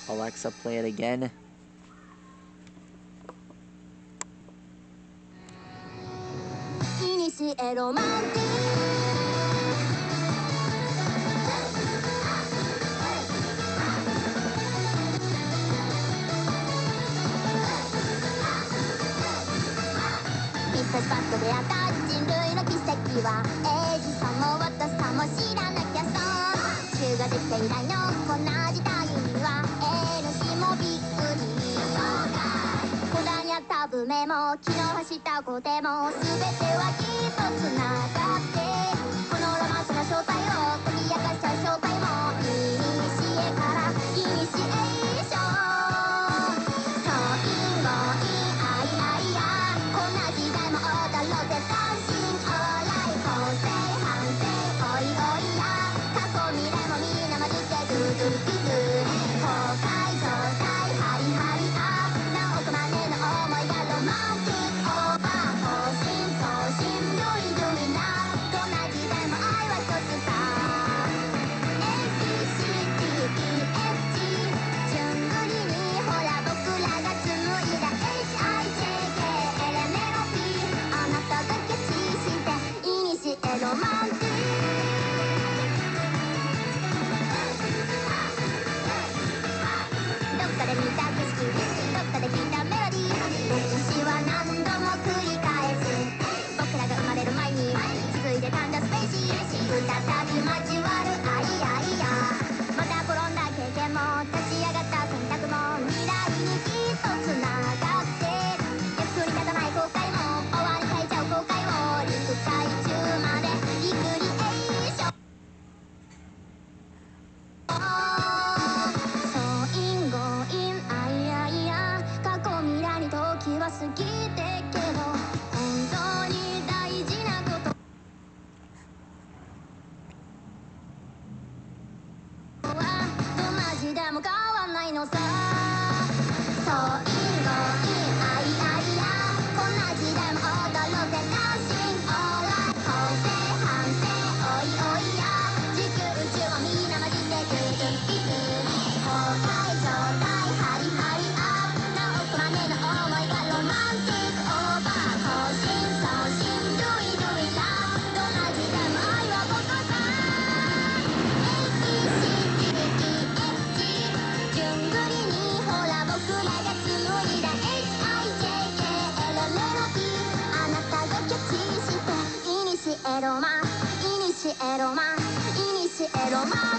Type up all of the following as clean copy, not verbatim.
Alexa, play it again.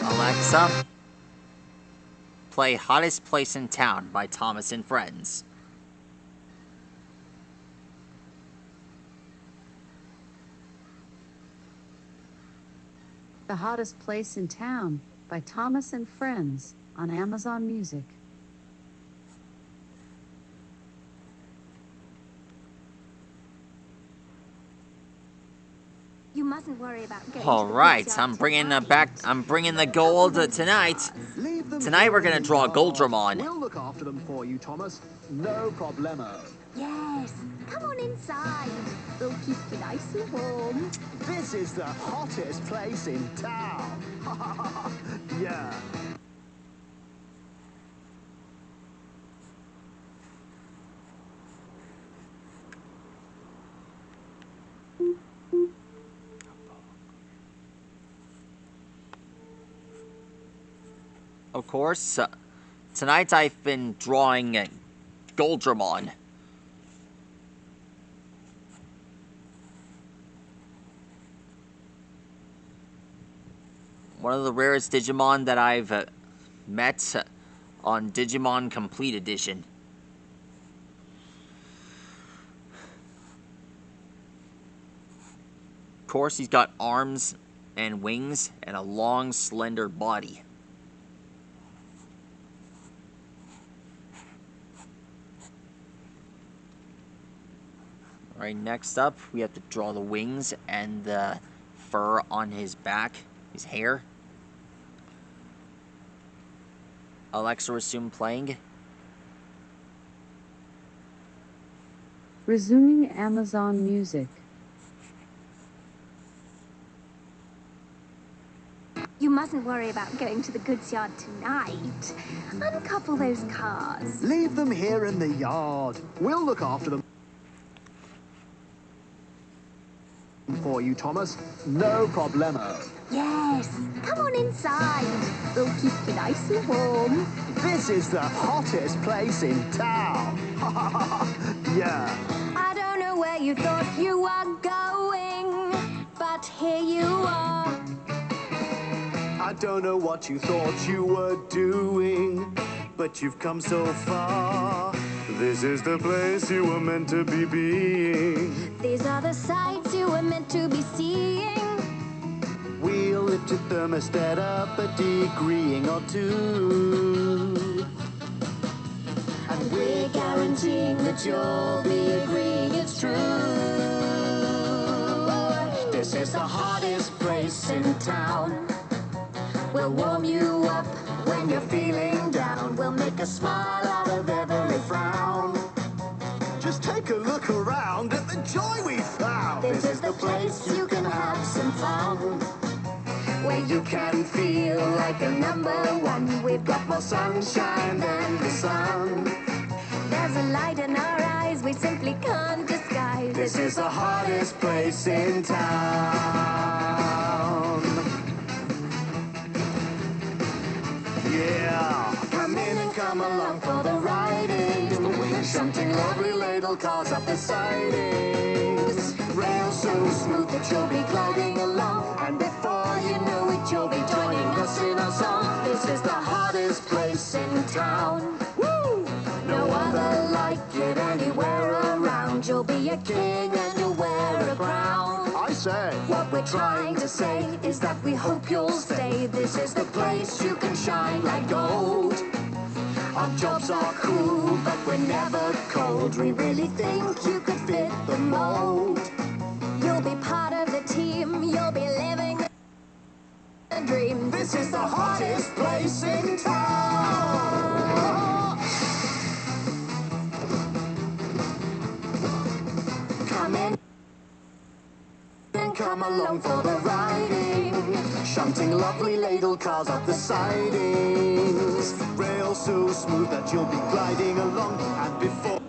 Alexa, play Hottest Place in Town by Thomas and Friends. The Hottest Place in Town by Thomas and Friends on Amazon Music. You mustn't worry about getting All right, I'm bringing the gold tonight. Tonight we're gonna draw Goldramon. We'll look after them for you, Thomas. No problemo. Yes, come on inside. We'll keep you nice and warm. This is the hottest place in town. Yeah. Of course, tonight I've been drawing Goldramon. One of the rarest Digimon that I've met on Digimon Complete Edition. Of course, he's got arms and wings and a long, slender body. Alright, next up, we have to draw the wings and the fur on his back, his hair. Alexa, resume playing. Resuming Amazon Music. You mustn't worry about going to the goods yard tonight. Uncouple those cars. Leave them here in the yard. We'll look after them for you, Thomas. No problemo. Yes, come on inside. They'll keep you nice and warm. This is the hottest place in town. Yeah. I don't know where you thought you were going, but here you are. I don't know what you thought you were doing, but you've come so far. This is the place you were meant to be being. These are the sights you were meant to be seeing. We'll lift your thermostat up a degree or two. And we're guaranteeing that you'll be agreeing it's true. This is the hottest place in town. We'll warm you up When you're feeling down, we'll make a smile out of every frown. Just take a look around at the joy we found. This is the place you can have some fun, where you can feel like a number one. We've got more sunshine than the sun. There's a light in our eyes we simply can't disguise. This is the hottest place in town. Yeah. Come in and come along for the riding. Something lovely ladle cars up the sidings. Rails so smooth that you'll be gliding along. And before you know it, you'll be joining us in our song. This is the hottest place in town. Woo! No other like it anywhere around. You'll be a king and you'll wear a crown. I say. What we're trying to say is that we hope you'll stay. This is the place you can shine like gold. Our jobs are cool, but we're never cold. We really think you could fit the mold. You'll be part of the team. You'll be living the dream. This is the hottest place in town. Come in and come along for the riding. Shunting lovely ladle cars up the sidings. Rails so smooth that you'll be gliding along. And before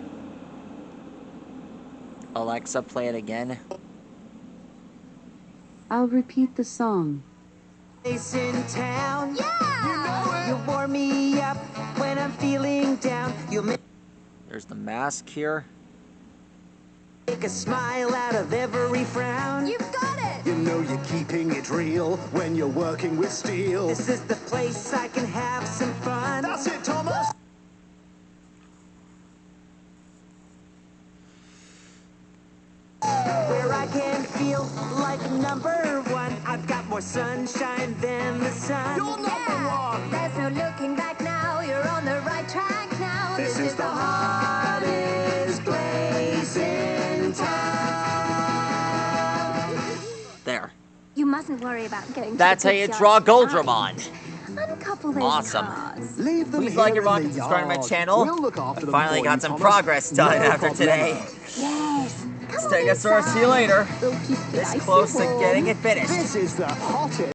Alexa, play it again. I'll repeat the song. Place in town. Yeah! You warm me up when I'm feeling down. You make There's the mask here. a smile out of every frown. You've got it! you know you're keeping it real when you're working with steel. This is the place I can have some fun. That's it, Thomas. Where I can feel like number one. I've got more sunshine than the sun. You're number one. There's no looking back now. You're on the right track now. This is the hottest place in town. There. You mustn't worry about going That's to how the you goods draw yard Goldramon. tonight. Uncouple those Awesome. cars. Leave them Please here like and in rock the and subscribe to my yard. channel. We'll look after I them finally for got you, some Thomas. progress done No after problemo. today. Yes. Come on Stegosaurus, see you inside. later. They'll keep you This nice close and to warm. getting it finished. This is the hottest